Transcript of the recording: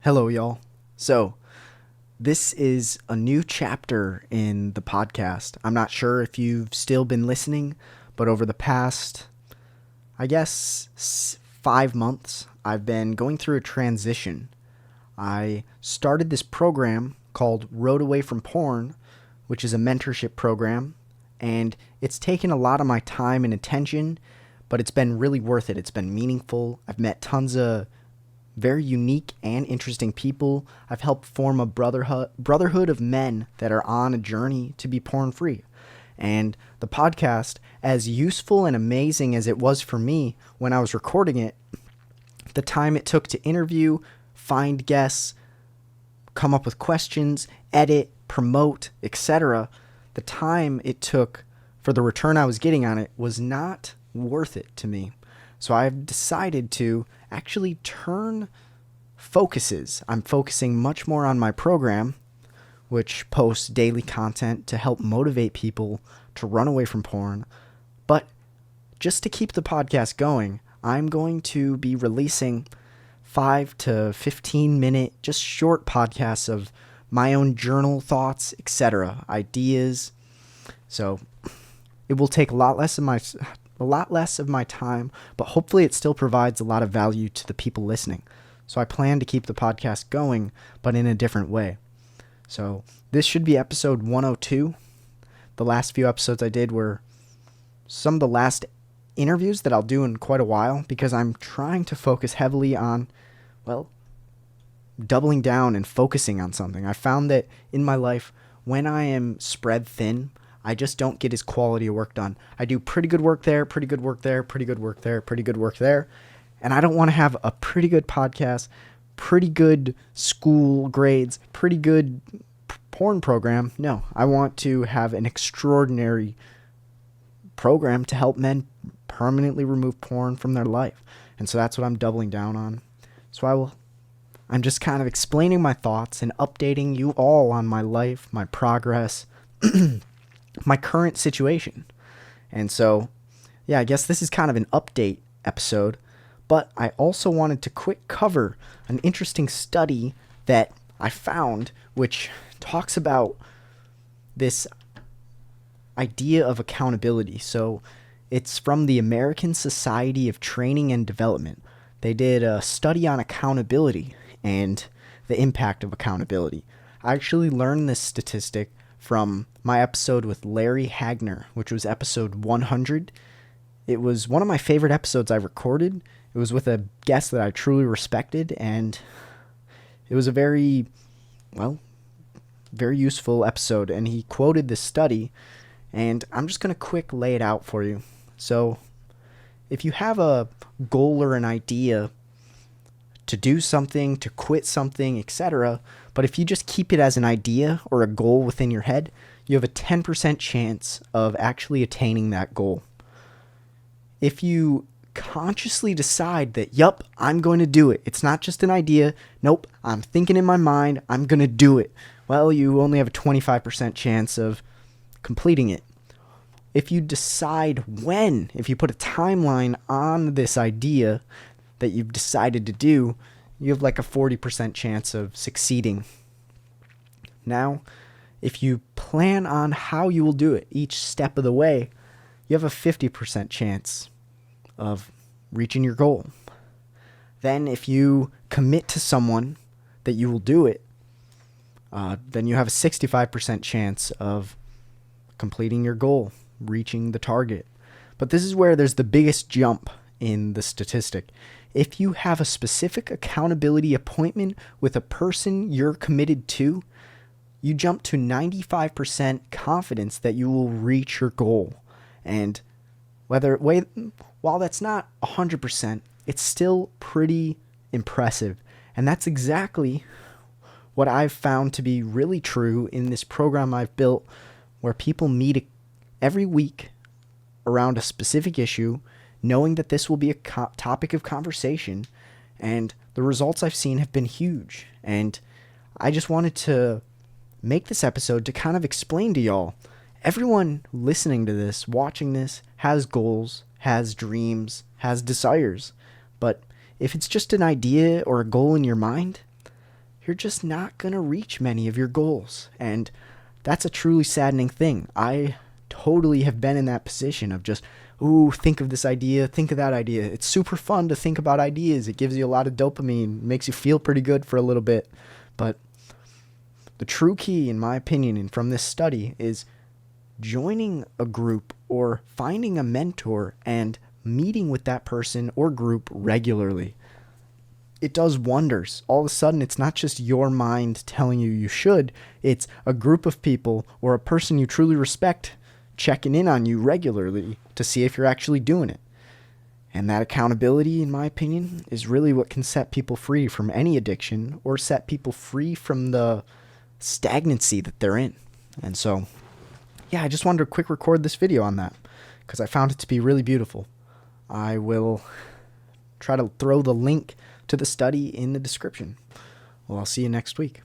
Hello, y'all. So, this is a new chapter in the podcast. I'm not sure if you've still been listening, but over the past, I guess, 5 months, I've been going through a transition. I started this program called Road Away from Porn, which is a mentorship program, and it's taken a lot of my time and attention, but it's been really worth it. It's been meaningful. I've met tons of very unique and interesting people. I've helped form a brotherhood of men that are on a journey to be porn free. And the podcast, as useful and amazing as it was for me when I was recording it, the time it took to interview, find guests, come up with questions, edit, promote, etc., the time it took for the return I was getting on it was not worth it to me. So I've decided to actually turn focuses. I'm focusing much more on my program, which posts daily content to help motivate people to run away from porn. But just to keep the podcast going, I'm going to be releasing 5 to 15 minute, just short podcasts of my own journal thoughts, etc., ideas. So it will take a lot less of my time, but hopefully it still provides a lot of value to the people listening. So I plan to keep the podcast going, but in a different way. So this should be episode 102. The last few episodes I did were some of the last interviews that I'll do in quite a while, because I'm trying to focus heavily on, doubling down and focusing on something. I found that in my life, when I am spread thin, I just don't get his quality of work done. I do pretty good work there, pretty good work there, pretty good work there, pretty good work there. And I don't want to have a pretty good podcast, pretty good school grades, pretty good porn program. No, I want to have an extraordinary program to help men permanently remove porn from their life. And so that's what I'm doubling down on. So I'm just kind of explaining my thoughts and updating you all on my life, my progress, my current situation. And so, I guess this is kind of an update episode, but I also wanted to quick cover an interesting study that I found, which talks about this idea of accountability. So it's from the American Society of Training and Development. They did a study on accountability and the impact of accountability. I actually learned this statistic from my episode with Larry Hagner, which was episode 100. It was one of my favorite episodes I recorded. It was with a guest that I truly respected, and it was a very useful episode, and he quoted this study, and I'm just going to quick lay it out for you. So if you have a goal or an idea to do something, to quit something, etc., but if you just keep it as an idea or a goal within your head, you have a 10% chance of actually attaining that goal. If you consciously decide that, yup, I'm going to do it. It's not just an idea. Nope, I'm thinking in my mind, I'm going to do it. Well, you only have a 25% chance of completing it. If you decide when, if you put a timeline on this idea that you've decided to do, you have like a 40% chance of succeeding. Now, if you plan on how you will do it each step of the way, you have a 50% chance of reaching your goal. Then if you commit to someone that you will do it, then you have a 65% chance of completing your goal, reaching the target. But this is where there's the biggest jump in the statistic. If you have a specific accountability appointment with a person you're committed to, you jump to 95% confidence that you will reach your goal. And while that's not 100%, it's still pretty impressive. And that's exactly what I've found to be really true in this program I've built, where people meet every week around a specific issue, knowing that this will be a topic of conversation, and the results I've seen have been huge. And I just wanted to make this episode to kind of explain to y'all, everyone listening to this, watching this, has goals, has dreams, has desires. But if it's just an idea or a goal in your mind, you're just not going to reach many of your goals. And that's a truly saddening thing. I totally have been in that position of just, ooh, think of this idea, think of that idea. It's super fun to think about ideas. It gives you a lot of dopamine, makes you feel pretty good for a little bit. But the true key, in my opinion, and from this study, is joining a group or finding a mentor and meeting with that person or group regularly. It does wonders. All of a sudden, it's not just your mind telling you should, it's a group of people or a person you truly respect checking in on you regularly to see if you're actually doing it. And that accountability, in my opinion, is really what can set people free from any addiction or set people free from the stagnancy that they're in. And so, yeah, I just wanted to quick record this video on that because I found it to be really beautiful. I will try to throw the link to the study in the description. Well, I'll see you next week.